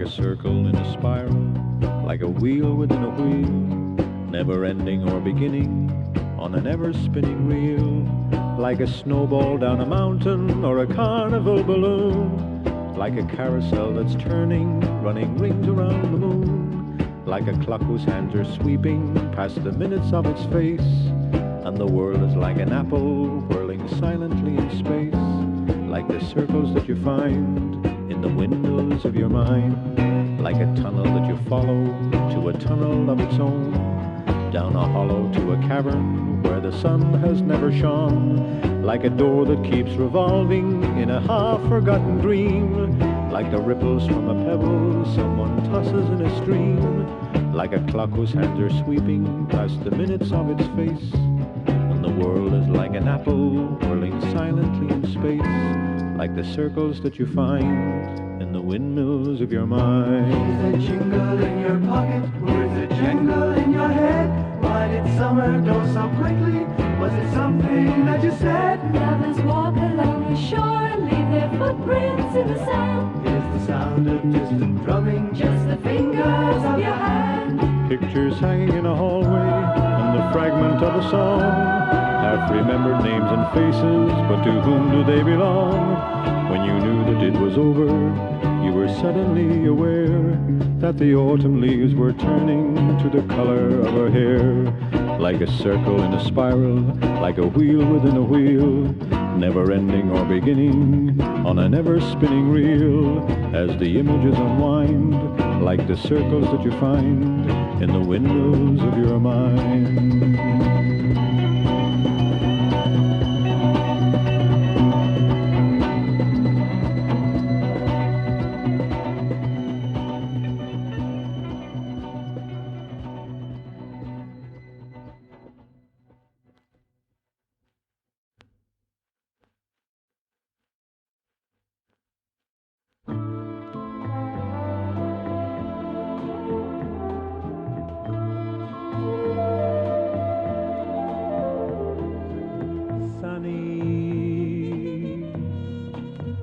like a circle in a spiral, like a wheel within a wheel, never ending or beginning, on an ever-spinning reel, like a snowball down a mountain or a carnival balloon, like a carousel that's turning, running rings around the moon, like a clock whose hands are sweeping past the minutes of its face, and the world is like an apple whirling silently in space, like the circles that you find in the windows of your mind, like a tunnel that you follow to a tunnel of its own, down a hollow to a cavern where the sun has never shone, like a door that keeps revolving in a half-forgotten dream, like the ripples from a pebble someone tosses in a stream, like a clock whose hands are sweeping past the minutes of its face, and the world is like an apple whirling silently in space, like the circles that you find in the windmills of your mind. Is a jingle in your pocket? Words a jangle in your head? Why did summer go so quickly? Was it something that you said? Lovers walk along the shore and leave their footprints in the sand. Is the sound of distant drumming Just the fingers of your hand. Pictures hanging in a hallway and the fragment of a song, half-remembered names and faces, but to whom do they belong? When you knew that it was over, you were suddenly aware that the autumn leaves were turning to the color of her hair, like a circle in a spiral, like a wheel within a wheel, never ending or beginning, on an ever-spinning reel, as the images unwind, like the circles that you find in the windows of your mind.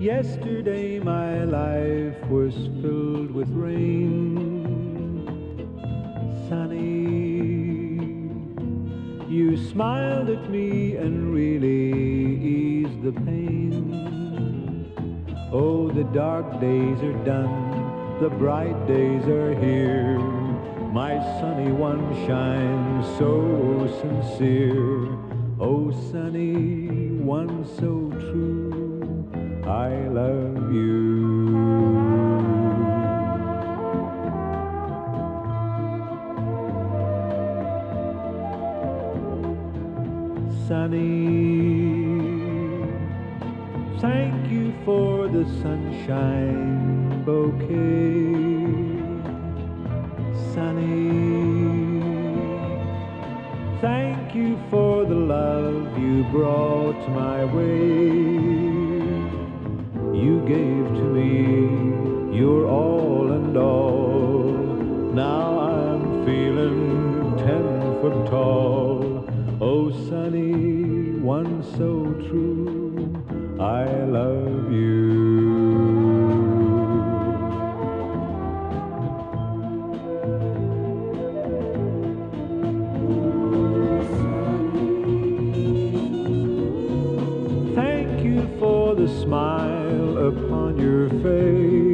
Yesterday my life was filled with rain. Sunny, you smiled at me and really eased the pain. Oh, the dark days are done, the bright days are here. My sunny one shines so sincere. Oh, sunny one so true, I love you. Sunny, thank you for the sunshine bouquet. Sunny, thank you for the love you brought my way. You gave to me your all and all. Now I'm feeling 10 foot tall. Oh, sunny one so true, I love you. Thank you for the smile upon your face.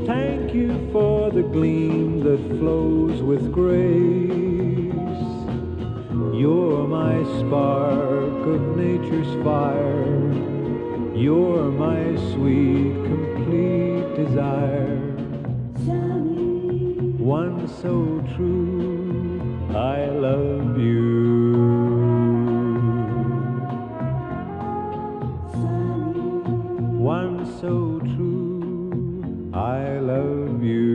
Thank you for the gleam that flows with grace. You're my spark of nature's fire. You're my sweet, complete desire. One so true, I love you. One so true, I love you.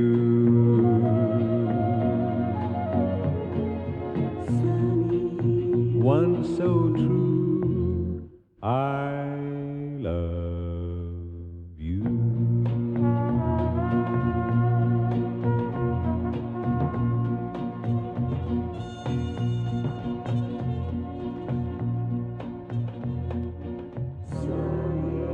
One so true, I love you. Sunny.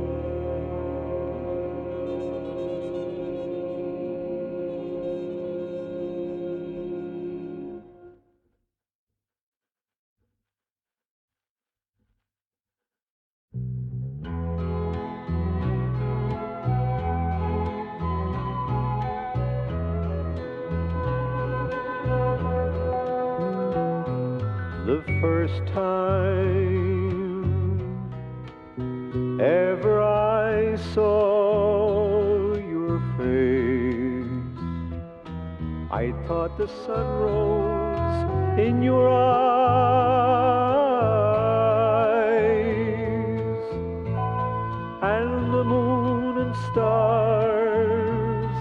the first time ever I saw your face, I thought the sun rose in your eyes, and the moon and stars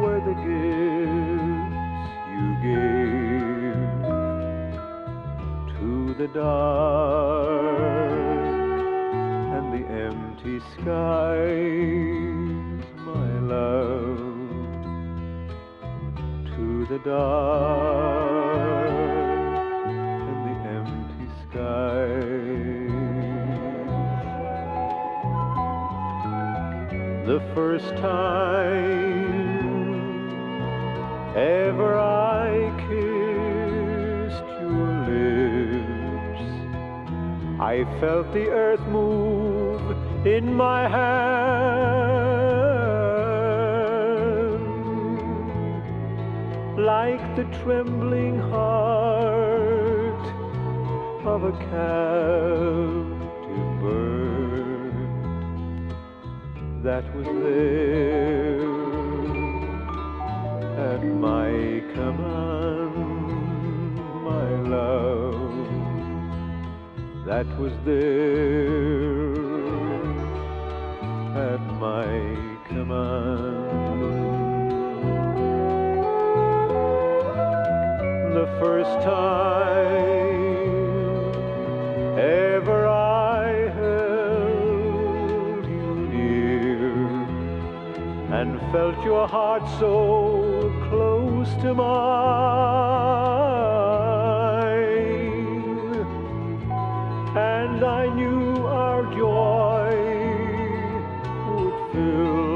were the gifts you gave to the dark and the empty skies, my love. To the dark and the empty skies. The first time ever I kissed your lips, I felt the earth move in my hand, like the trembling heart of a captive bird that was there at my command, my love, that was there at my command. The first time ever I held you near and felt your heart so close to mine, and I knew our joy would fill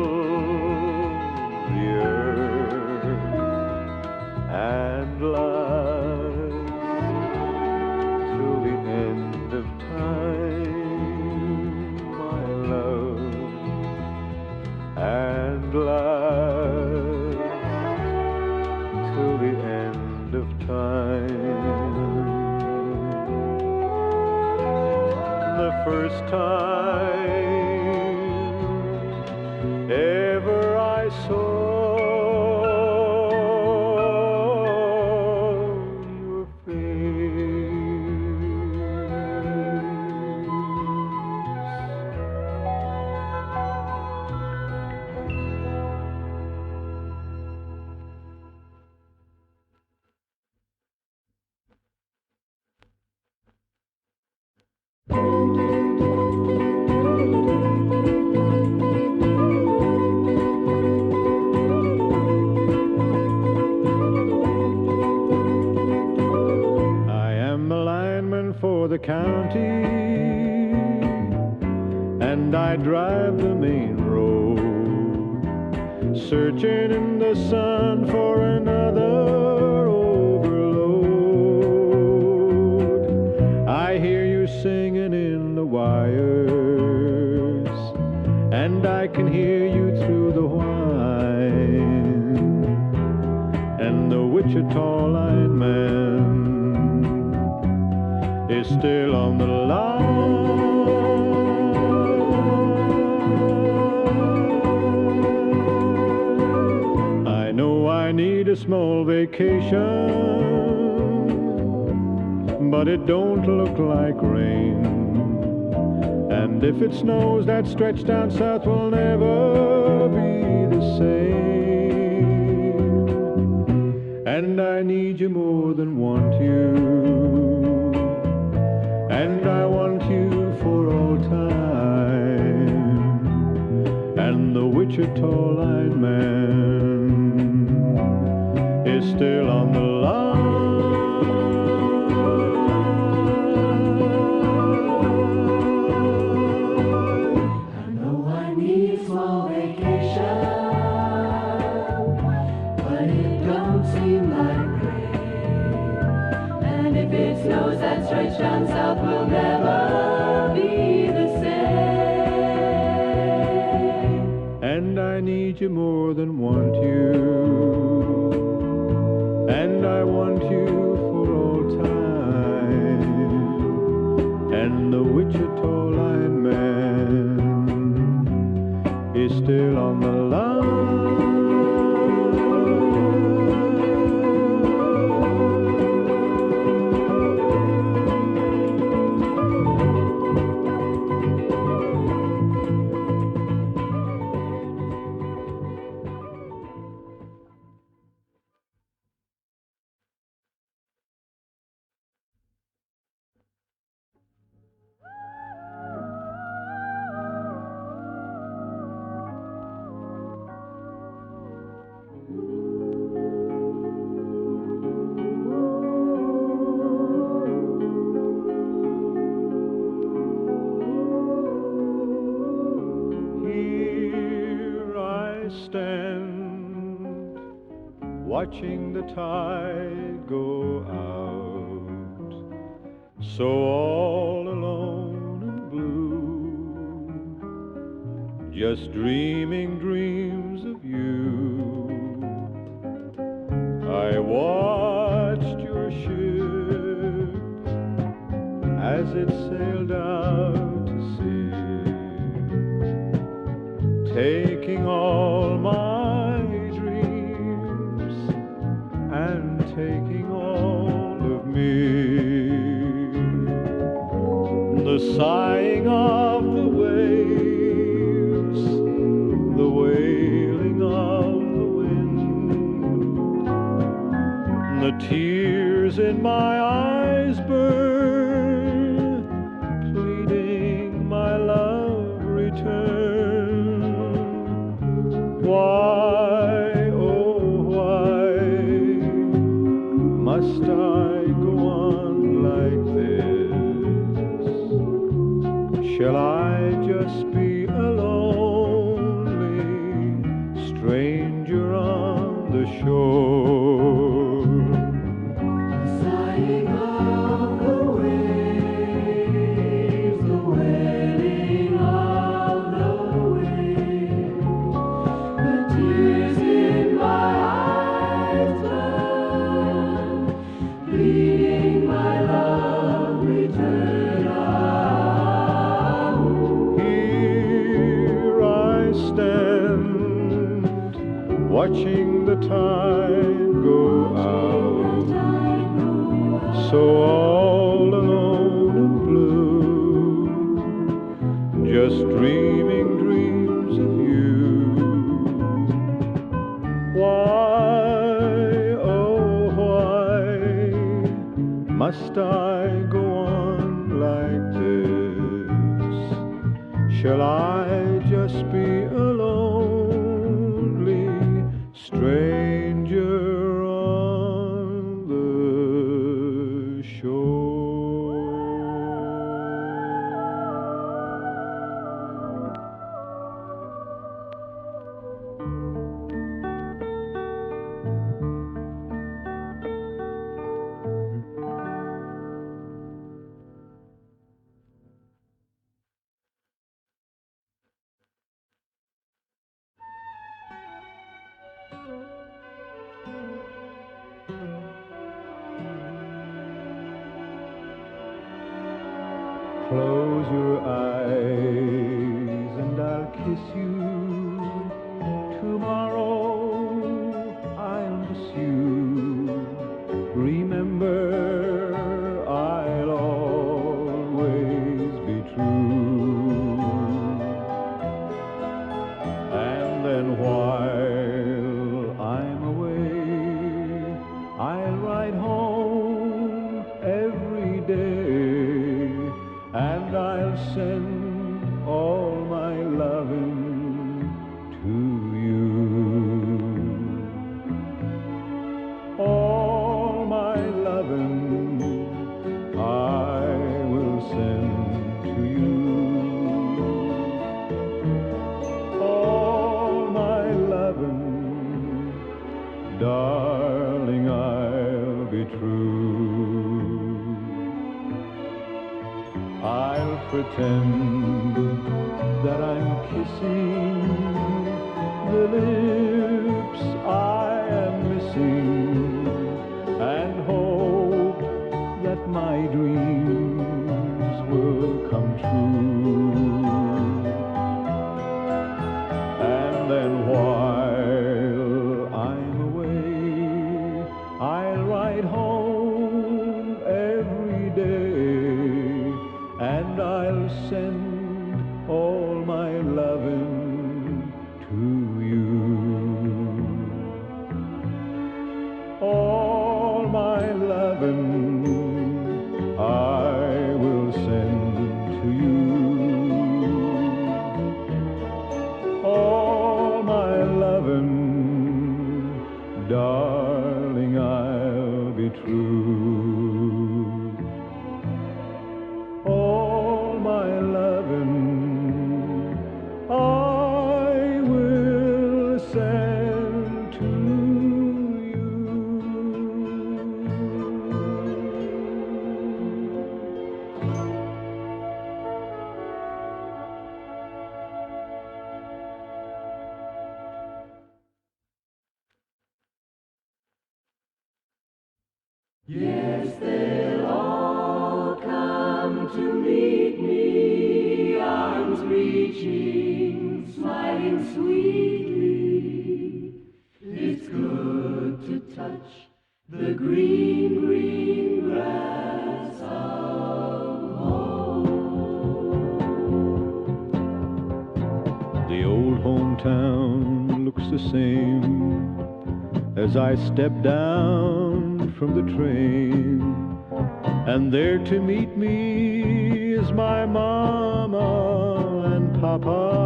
the earth and last till the end of time, my love, and last till the end of time. The first time ever I saw your for the county, and I drive the main road, searching in the sun for another overload. I hear you singing in the wires, and I can hear you through the whine, and the Wichita lineman is still on the line. I know I need a small vacation, but it don't look like rain. And if it snows, that stretch down south will never be the same. And I need you more than want you, and I want you for all time. And the Wichita lineman is still on the line. I know I need a small vacation, but it don't seem like rain. And if it snows, that stretch down south will never be the same. And I need you more than want you, and I want you for all time. and the Wichita lineman is still on the line. Stand watching the tide go out, so all alone and blue, just dreaming dreams of you. I watched your ship as it sailed out to sea, taking all my dreams and taking all of me. The sighing of the waves, the wailing of the wind, the tears in my eyes burn, pleading my love return. Why, oh why, must I go on like this? Shall I just be a lonely stranger on the shore? Sighing of the waves, the wailing of the wind, the tears in my eyes burn, pleading my love return. Here I stand, watching the tide go out, so all alone and blue, just dreaming dreams of you. Why, oh why, must I go on like this? Shall I just be a lonely stranger on the shore? Close your eyes and I'll kiss you. Tomorrow I'll miss you. Remember, I'll always be true. And then while I'm away, I'll ride home every day, and I'll send all my loving to you. All my loving I will send to you. All my loving, darling, I'll be true. I'll pretend that I'm kissing the lips I am missing, and hope that my dreams will Yes, they'll all come to meet me, arms reaching, smiling sweetly. It's good to touch the green, green grass of home. The old hometown looks the same as I step down from the train, and there to meet me is my mama and papa.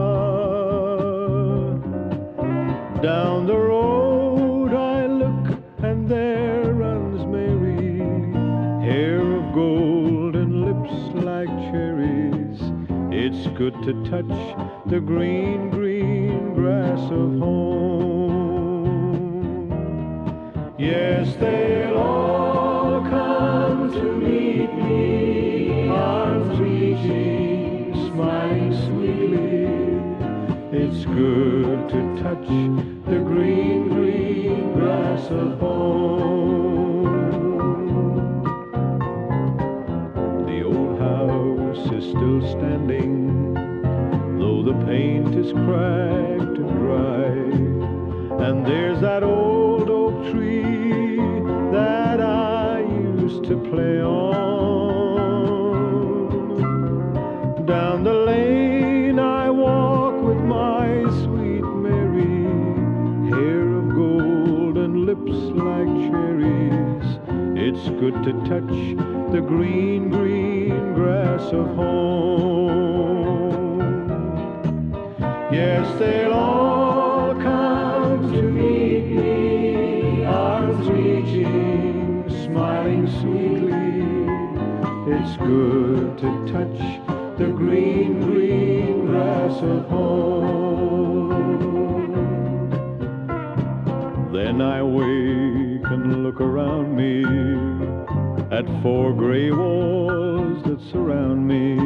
Down the road I look, and there runs Mary, hair of gold and lips like cherries. It's good to touch the green, green grass of home. Yes, they'll all come to meet me, arms reaching, smiling sweetly. It's good to touch the green, green grass of home. The old house is still standing, though the paint is cracked and dry. And there's that old oak tree that I used to play on. Down the lane I walk with my sweet Mary, hair of gold and lips like cherries. It's good to touch the green, green grass of home. Yes, they'll all come to meet me, arms reaching, smiling sweetly. It's good to touch the green, green grass of home. Then I wake and look around me at four gray walls that surround me,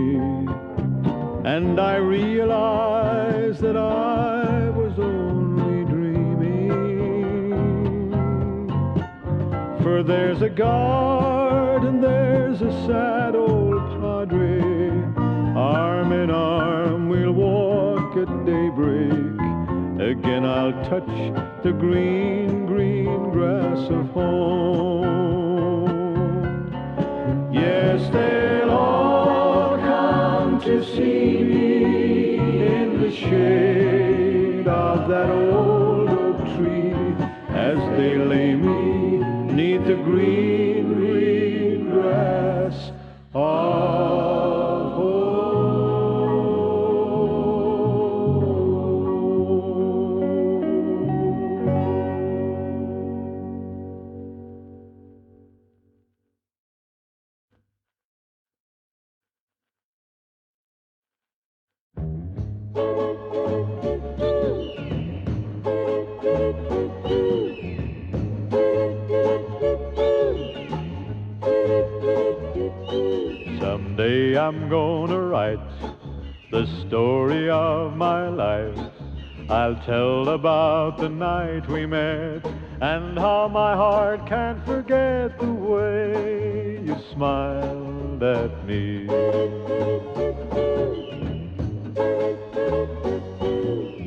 and I realize that I was only dreaming. For there's a guard and there's a sad old padre, arm in arm we'll walk at daybreak. Again I'll touch the green, green grass of home. Yes, they'll all come to see me in the shade of that old oak tree, as they lay me 'neath the green, green grass of home. Someday I'm gonna write the story of my life. I'll tell about the night we met and how my heart can't forget the way you smiled at me.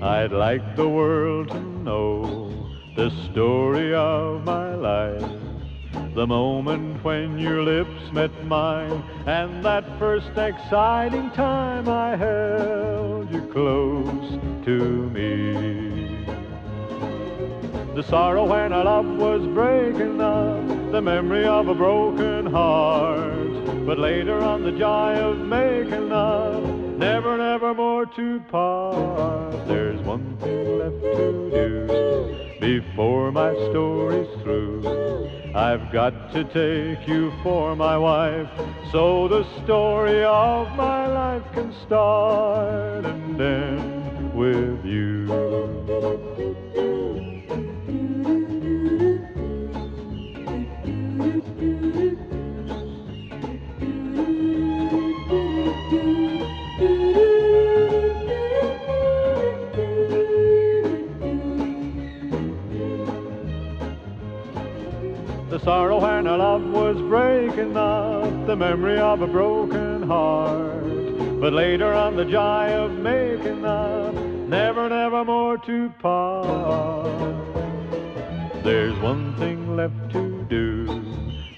I'd like the world to know the story of my life, the moment when your lips met mine, and that first exciting time I held you close to me. The sorrow when our love was breaking up, the memory of a broken heart, but later on the joy of making up, never, never more to part. There's one thing left to do before my story's through. I've got to take you for my wife, so the story of my life can start and end with you. The the sorrow when our love was breaking up, the memory of a broken heart. But later on the joy of making up, never, never more to part. There's one thing left to do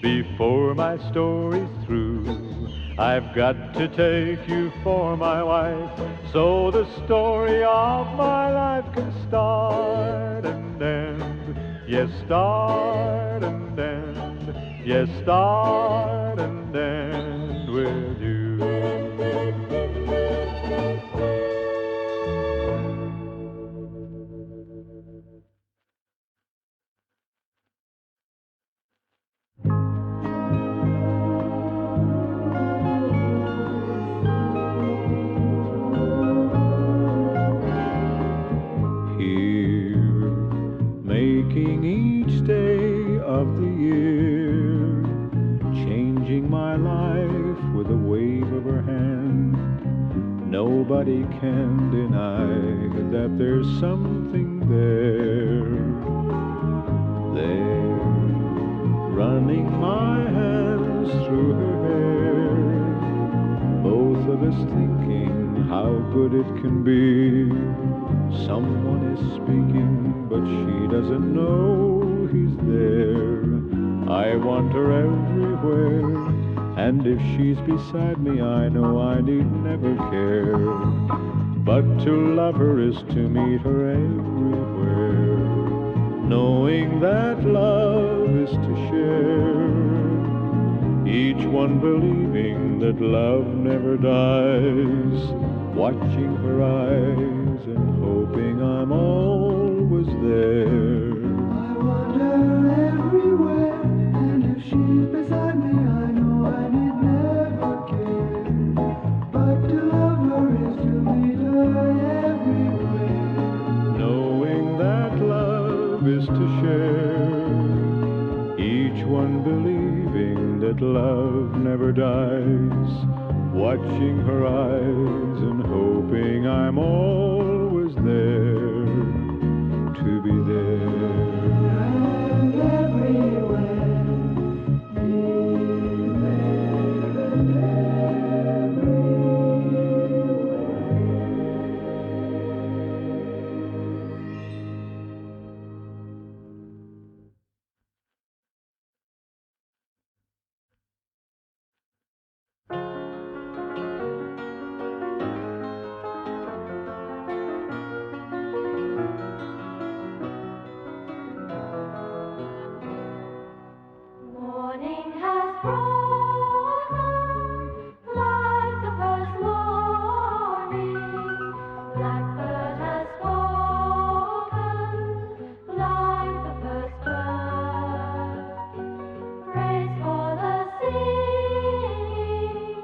before my story's through. I've got to take you for my wife, so the story of my life can start and end. Yes, start and end. Yes, start and end with you. Making each day of the year, changing my life with a wave of her hand. Nobody can deny that there's something there. There, running my hands through her hair, both of us thinking how good it can be. Someone is speaking, but she doesn't know he's there. I want her everywhere, and if she's beside me, I know I need never care. But to love her is to meet her everywhere, knowing that love is to share. Each one believing that love never dies, watching her eyes and hoping I'm always there. I wander everywhere, and if she's beside me, I know I need never care. But to love her is to meet her everywhere, knowing that love is to share. Each one believing that love never dies, watching her eyes and hoping I'm always there, to be there. and everywhere, here, there, and Morning has broken like the first morning. Blackbird has spoken like the first bird. Praise for the singing,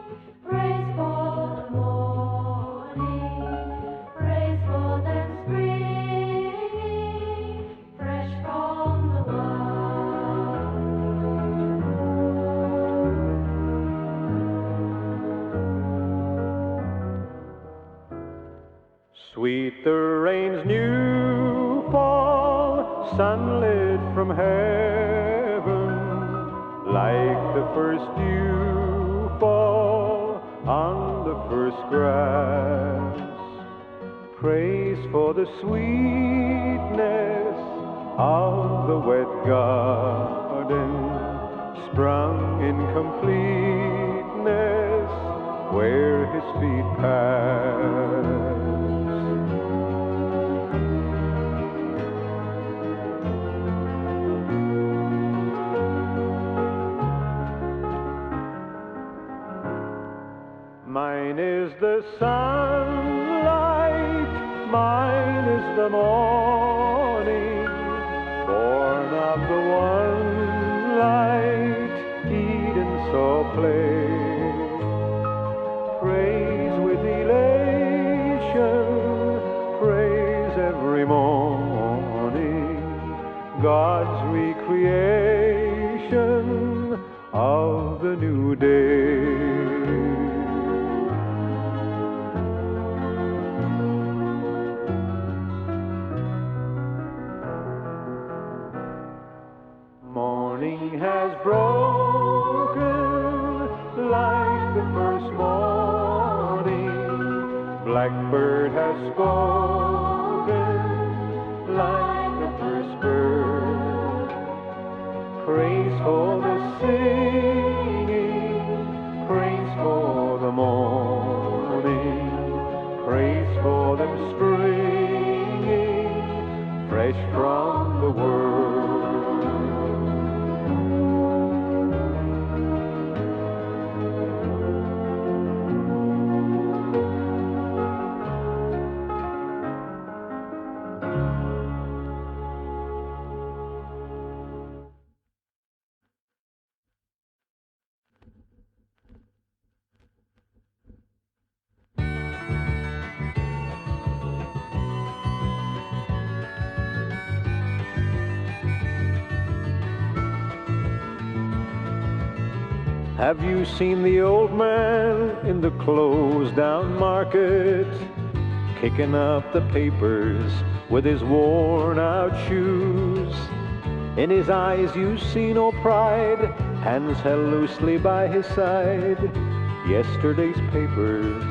praise for the morning, praise for them springing fresh from the world. Sweet the rain's new fall, sunlit from heaven, like the first dew fall on the first grass. Praise for the sweetness of the wet garden, sprung in completeness where his feet pass. Mine is the sunlight, mine is the morning, born of the one light Eden saw play. Praise with elation, praise every morning, God's recreation of the new day. morning has broken like the first morning. Blackbird has spoken like the first bird. Praise for the singing, praise for the morning, praise for them springing fresh from the world. Have you seen the old man in the closed-down market, kicking up the papers with his worn-out shoes? In his eyes you see no pride, hands held loosely by his side. Yesterday's papers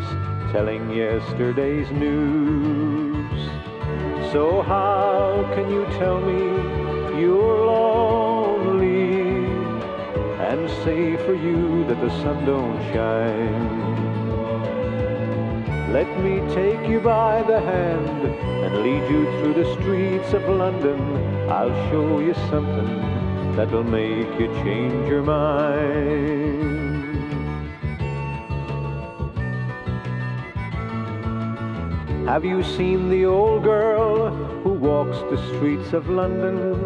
telling yesterday's news. So how can you tell me you're lonely and say for you that the sun don't shine? Let me take you by the hand and lead you through the streets of London. I'll show you something that'll make you change your mind. Have you seen the old girl who walks the streets of London?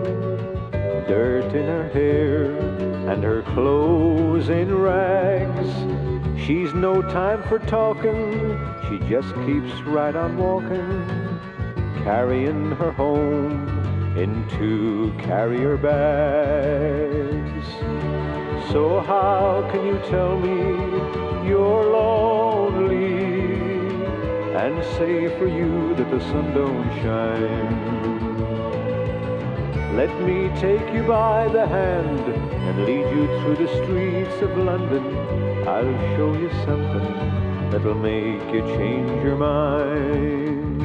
Dirt in her hair and her clothes in rags. She's no time for talking, she just keeps right on walking, carrying her home in 2 carrier bags. So how can you tell me you're lonely and say for you that the sun don't shine? Let me take you by the hand and lead you through the streets of London. I'll show you something that'll make you change your mind.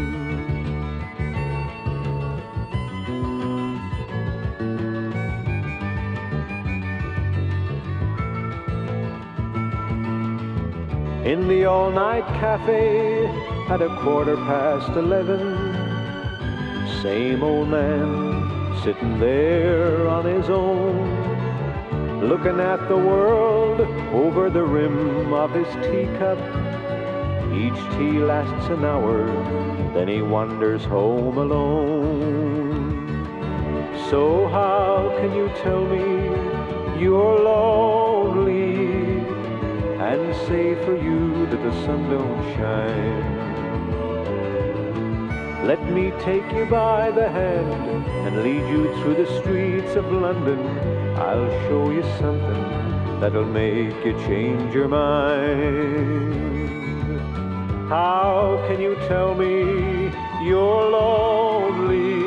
In the all-night cafe at 11:15, same old man sitting there on his own, looking at the world over the rim of his teacup. Each tea lasts an hour, then he wanders home alone. So how can you tell me you're lonely and say for you that the sun don't shine? Let me take you by the hand and lead you through the streets of London. I'll show you something that'll make you change your mind. How can you tell me you're lonely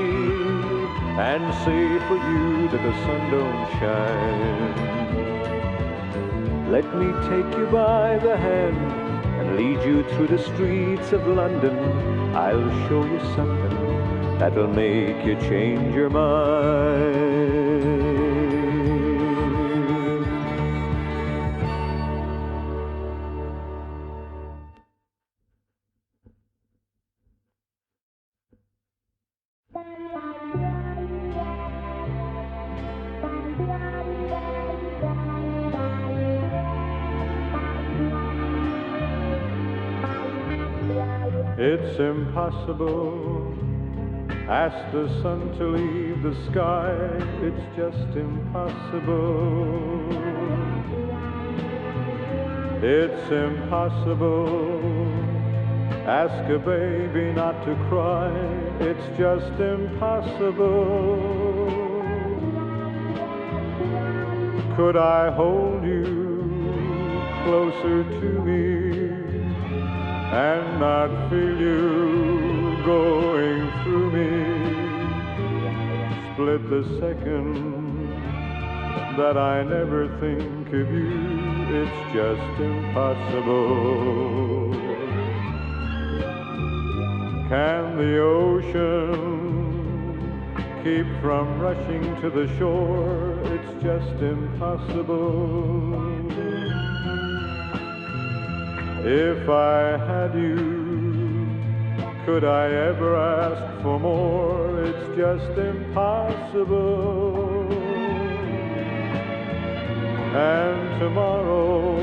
and say for you that the sun don't shine? Let me take you by the hand and lead you through the streets of London. I'll show you something that'll make you change your mind. It's impossible, ask the sun to leave the sky. It's just impossible. It's impossible, ask a baby not to cry. It's just impossible. Could I hold you closer to me and not feel you going through me? Split the second, that I never think of you. It's just impossible. Can the ocean keep from rushing to the shore? It's just impossible. If I had you, could I ever ask for more? It's just impossible. And tomorrow,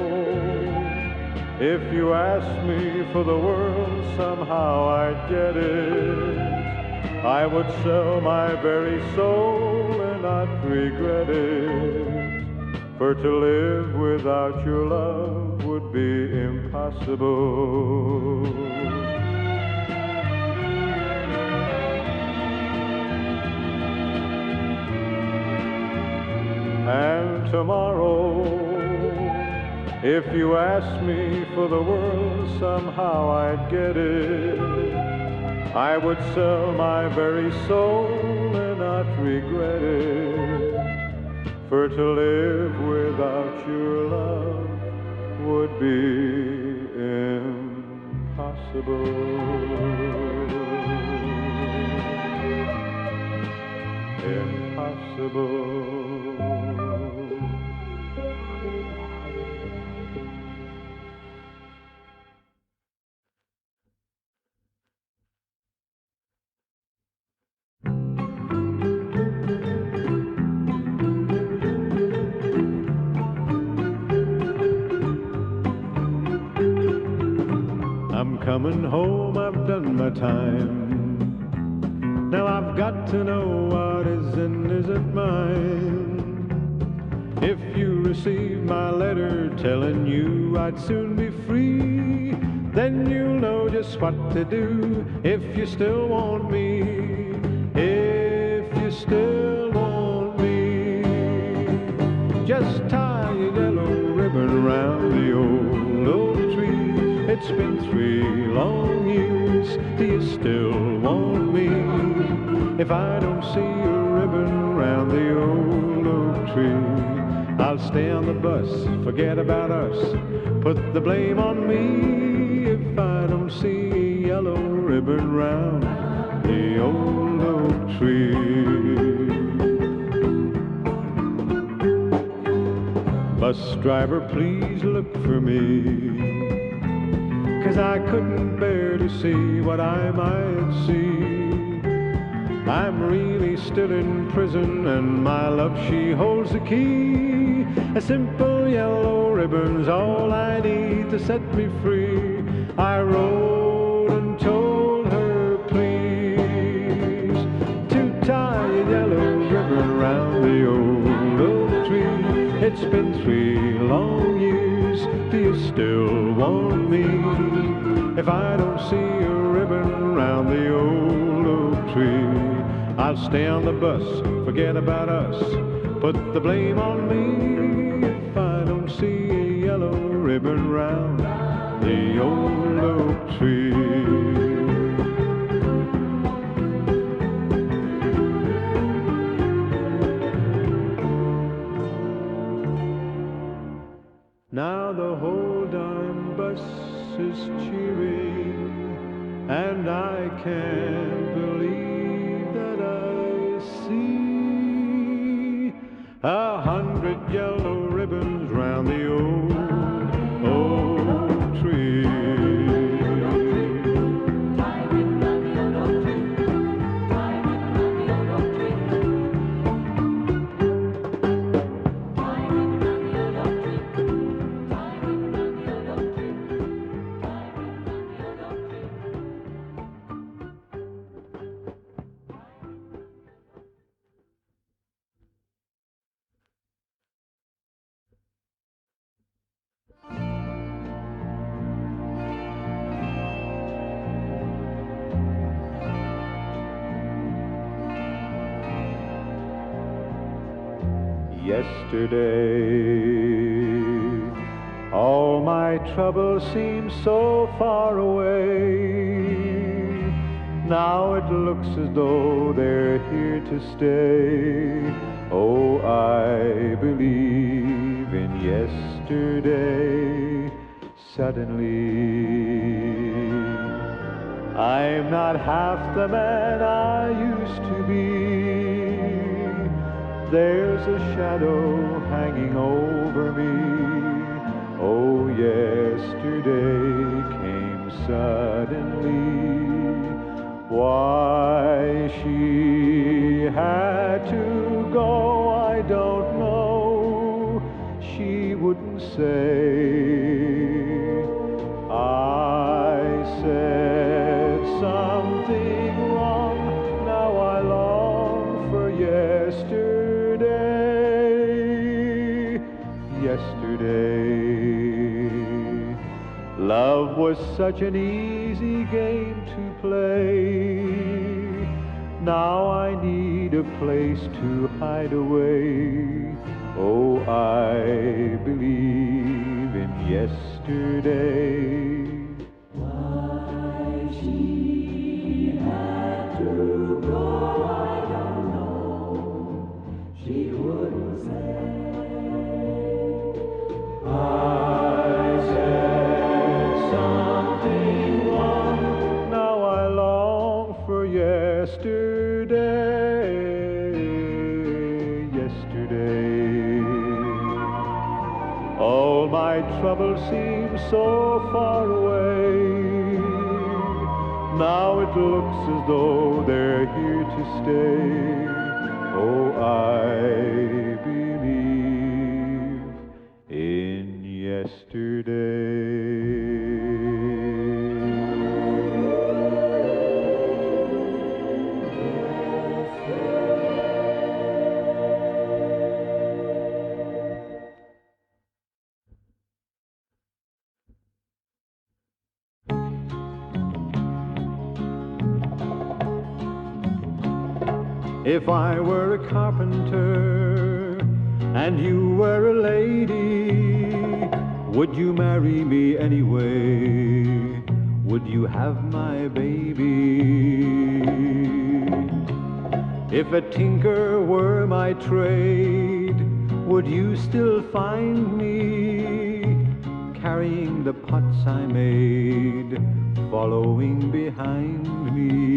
if you asked me for the world, somehow I'd get it. I would sell my very soul and not regret it. For to live without your love would be impossible. And tomorrow, if you asked me for the world, somehow I'd get it. I would sell my very soul and not regret it. For to live without your love would be impossible. Impossible. I'm coming home, I've done my time. Now I've got to know what is and isn't mine. If you receive my letter telling you I'd soon be free, then you'll know just what to do if you still want me. If you still want me, just tie a yellow ribbon around the old oak tree. It's been 3 long years, do you still want me? If I don't see a ribbon round the old oak tree, I'll stay on the bus, forget about us, put the blame on me. If I don't see a yellow ribbon round the old oak tree. Bus driver, please look for me, 'cause I couldn't bear to see what I might see. I'm really still in prison, and my love, she holds the key. A simple yellow ribbon's all I need to set me free. I wrote and told her, please, to tie a yellow ribbon around the old oak tree. It's been 3 long years, do you still want me? If I don't see a ribbon round the old oak tree, I'll stay on the bus, forget about us, put the blame on me. If I don't see a yellow ribbon round the old oak tree. Now the whole darn bus is cheering, and I can't believe that I see 100 yellow ribbons round the old oak tree. Yesterday, all my troubles seemed so far away. Now it looks as though they're here to stay. Oh, I believe in yesterday. Suddenly, I'm not half the man I used to be. There's a shadow hanging over me. Oh, yesterday came suddenly. Why she had to go, I don't know. She wouldn't say. I said something wrong. Now I long for yesterday. Yesterday. Love was such an easy game to play. Now I need a place to hide away. Oh, I believe in yesterday. Why she had to go, I don't know. She wouldn't say. I said something wrong. Now I long for yesterday. Yesterday. All my troubles seem so far away. Now it looks as though they're here to stay. Oh, I believe in yesterday. If I were a carpenter and you were a lady, would you marry me anyway? Would you have my baby? If a tinker were my trade, would you still find me carrying the pots I made, following behind me?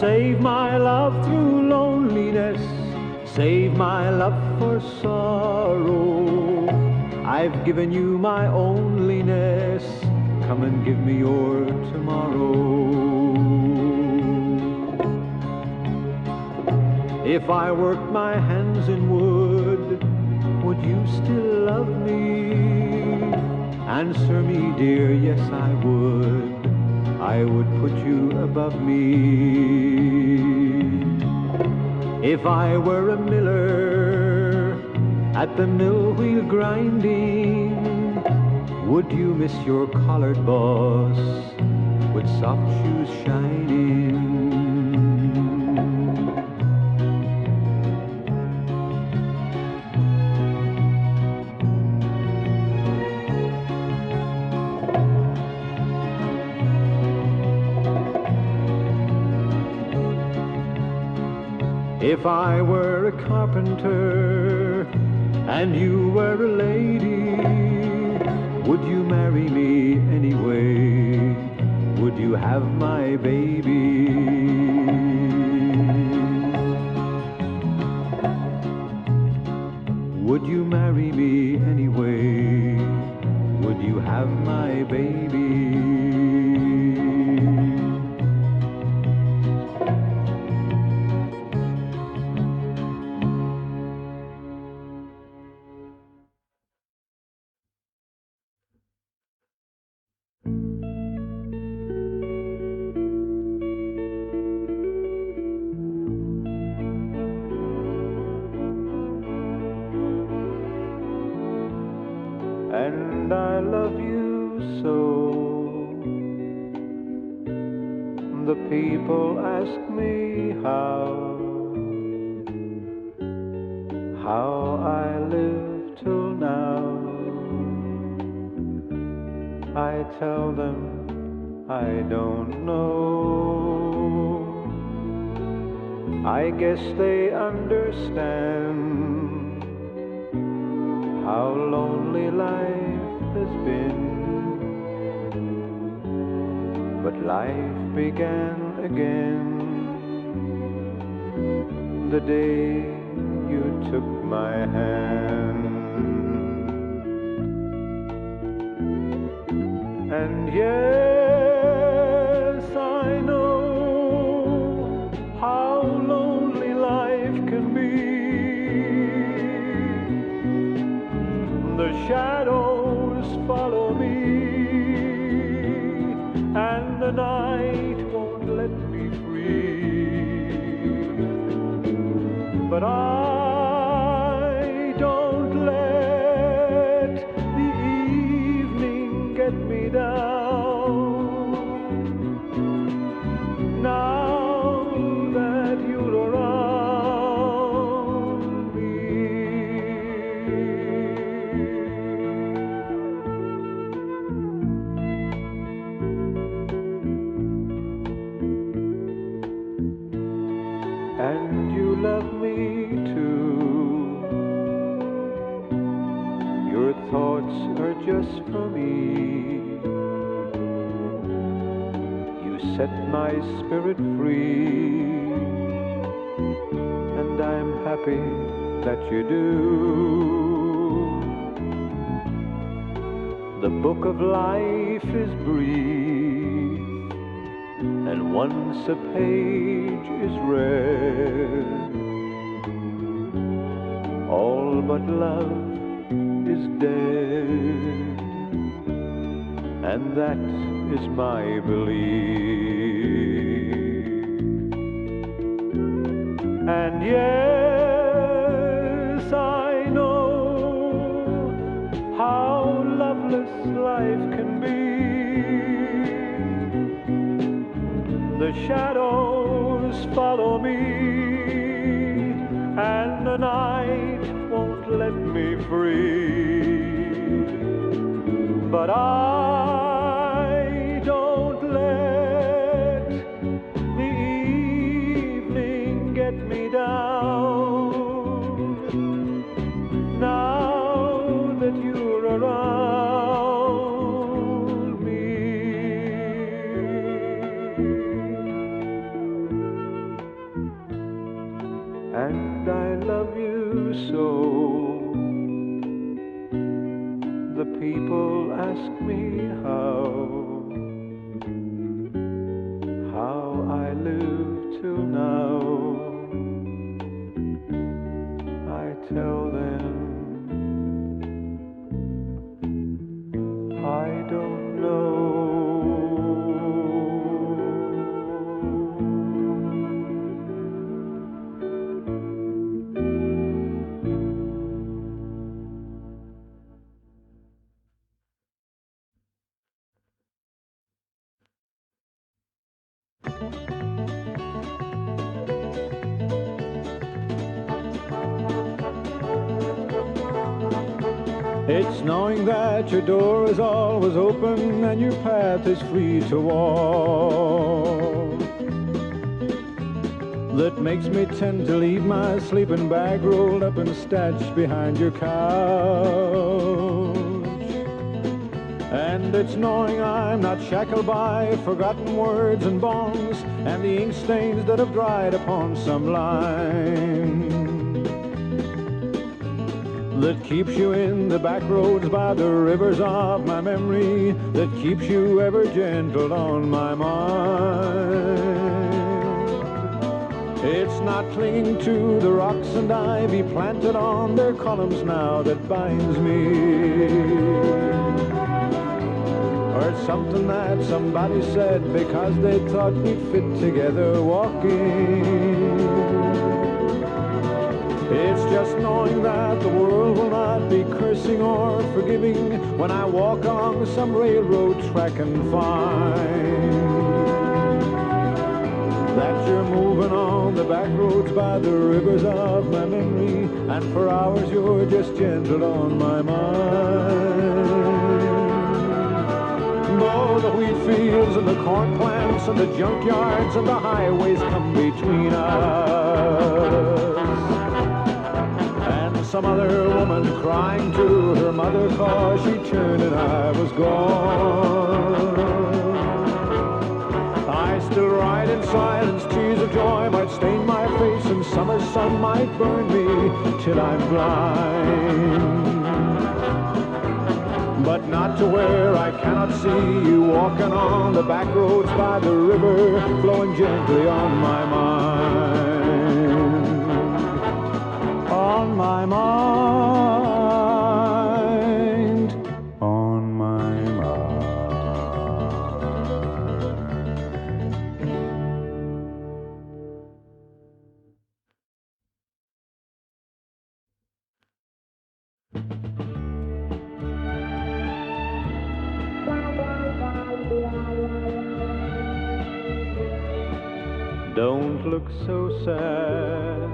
Save my love through loneliness, save my love for sorrow. I've given you my onlyness, come and give me your tomorrow. If I worked my hands in wood, would you still love me? Answer me, dear, yes I would. I would put you above me. If I were a miller at the mill wheel grinding, would you miss your collared boss with soft shoes shining? If I were a carpenter and you were a lady, would you marry me anyway? Would you have my baby? Would you marry me anyway? Would you have my baby? And I love you so. The people ask me how I live till now. I tell them I don't know. I guess they understand how lonely life has been. But life began again the day you took my hand. And yes, I know how lonely life can be. The shadows follow me, and the night won't let me free. But I don't let the evening get me down. Now that you're around me. And you love me too. Your thoughts are just for me. You set my spirit free, and I'm happy that you do. The book of life is brief, and once a page is read, all but love is dead, and that is my belief. And yes, I know how loveless life can be. The shadows follow me, and the night won't let me free. But I don't let the evening get me down. Now that you're around me. And I love you so. The people ask me how I live till now. I tell them I don't know. It's knowing that your door is always open and your path is free to walk that makes me tend to leave my sleeping bag rolled up and stashed behind your couch. And it's knowing I'm not shackled by forgotten words and bonds and the ink stains that have dried upon some line that keeps you in the back roads by the rivers of my memory, that keeps you ever gentle on my mind. It's not clinging to the rocks and ivy planted on their columns now that binds me, or it's something that somebody said because they thought we'd fit together walking. It's just knowing that the world will not be cursing or forgiving when I walk along some railroad track and find that you're moving on the back roads by the rivers of my memory, and for hours you're just gentle on my mind. Oh, the wheat fields and the corn plants and the junkyards and the highways come between us. And some other woman crying to her mother 'cause she turned and I was gone. I still ride in silence, tears of joy might stain my face and summer sun might burn me till I'm blind. But not to where I cannot see you walking on the back roads by the river, flowing gently on my mind. On my mind. On my mind. Don't look so sad.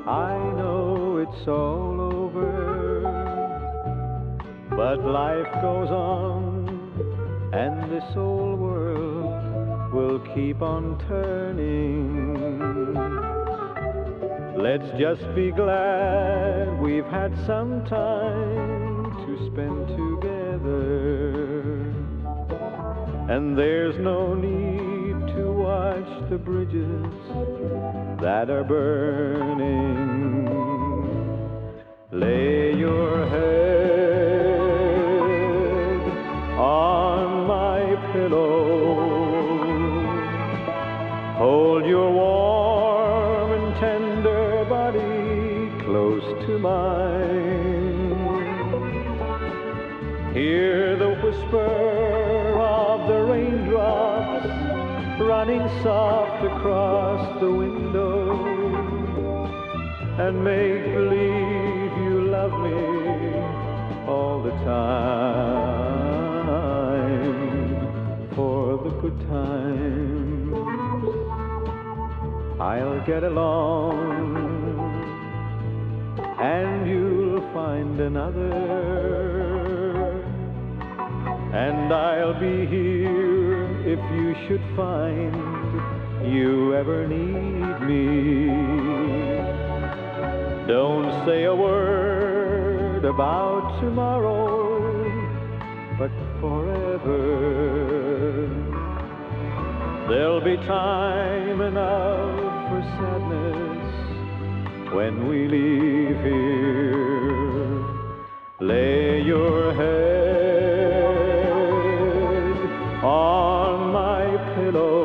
I know it's all over, but life goes on, and this old world will keep on turning. Let's just be glad we've had some time to spend together, and there's no need to watch the bridges that are burning. Lay your head on my pillow, hold your warm and tender body close to mine. Hear the whisper of the raindrops running soft across the window, and make believe you love me all the time. For the good times I'll get along, and you'll find another, and I'll be here if you should find you ever need me. Don't say a word about tomorrow, but forever. There'll be time enough for sadness when we leave here. Lay your head on my pillow,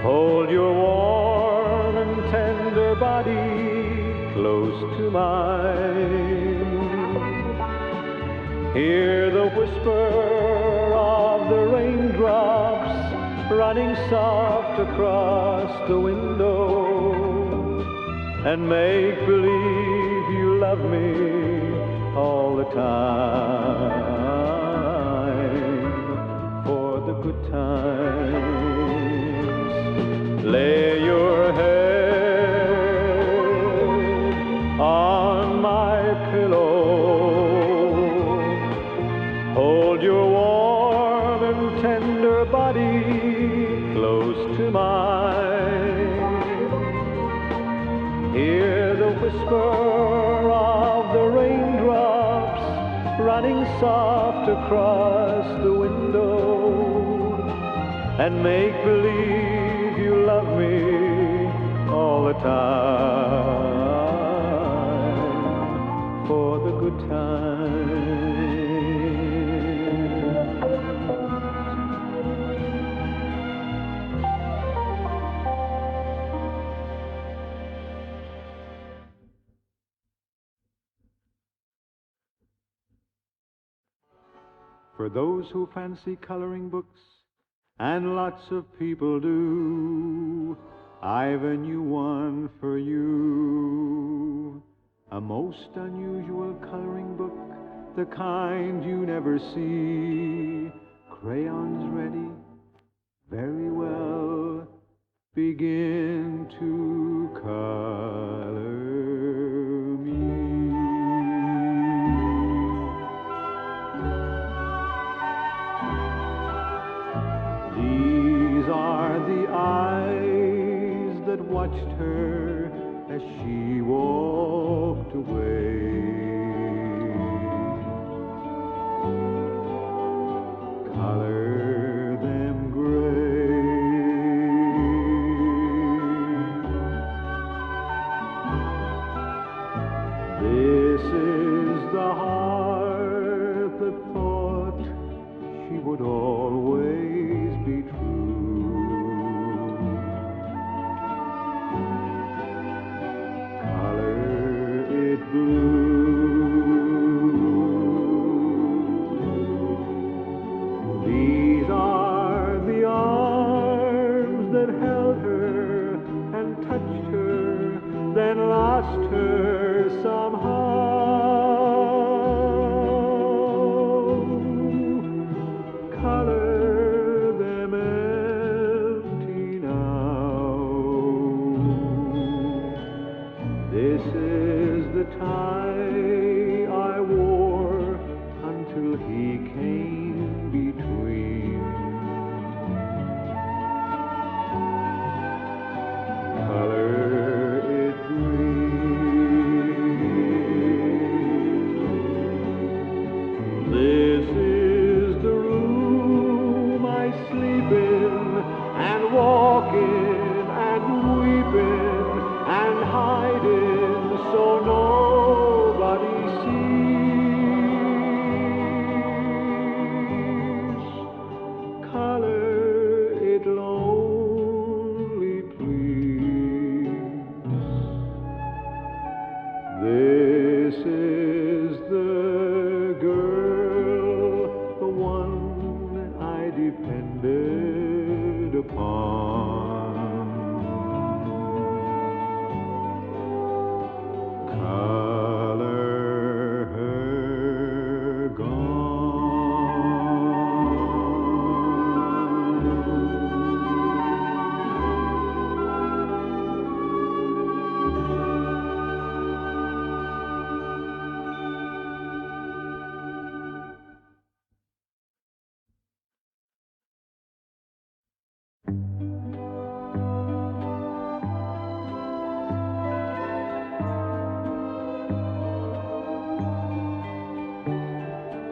hold your warm and tender body close to mine. Hear the whisper of the raindrops running soft across the window, and make believe you love me all the time. For the good times, lay your head on my pillow, hold your warm and tender body close to mine. Hear the whisper of the raindrops running soft across the window, and make believe you love me all the time. For the good times. For those who fancy coloring books, and lots of people do, I've a new one for you. A most unusual coloring book, the kind you never see. Crayons ready, very well, begin to color me. watched her as she walked away. Color them gray. This is the heart that thought she would always be true. Color it blue. These are the arms that held her and touched her, then lost her somehow. Color them empty now. This is the tie I wore until he came between. Color it green. This is the room I sleep in and walk in and weep in and hide in so nobody sees. Color it lonely, please. This is the girl, the one I depended upon. Color her gone.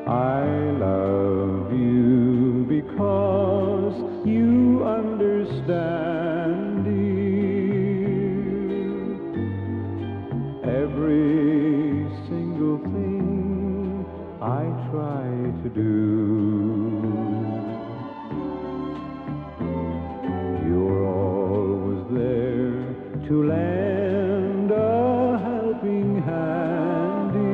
I love you because you understand, dear, every single thing I try to do. You're always there to lend a helping hand, dear.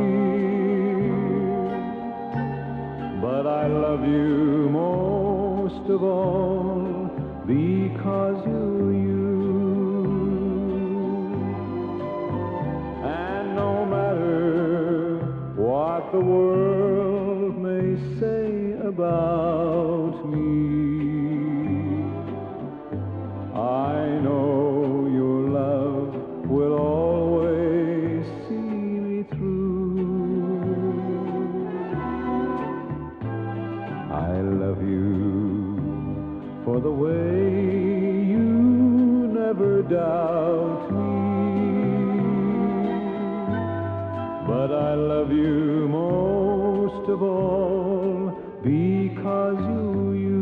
But I love you most of all because you're you. And no matter what the world may say about me, I know your love will always see me through. I love you for the way you never doubt me. But I love you most of all because you're you.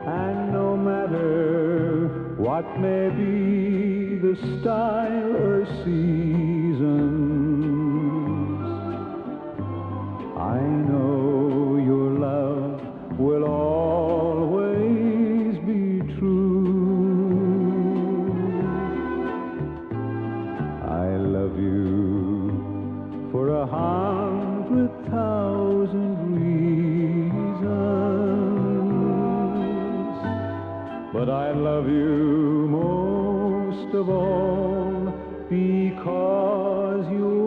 And no matter what may be the style or seasons, I know your love will always be true. I love you for 100,000 reasons, but I love you most of all because you're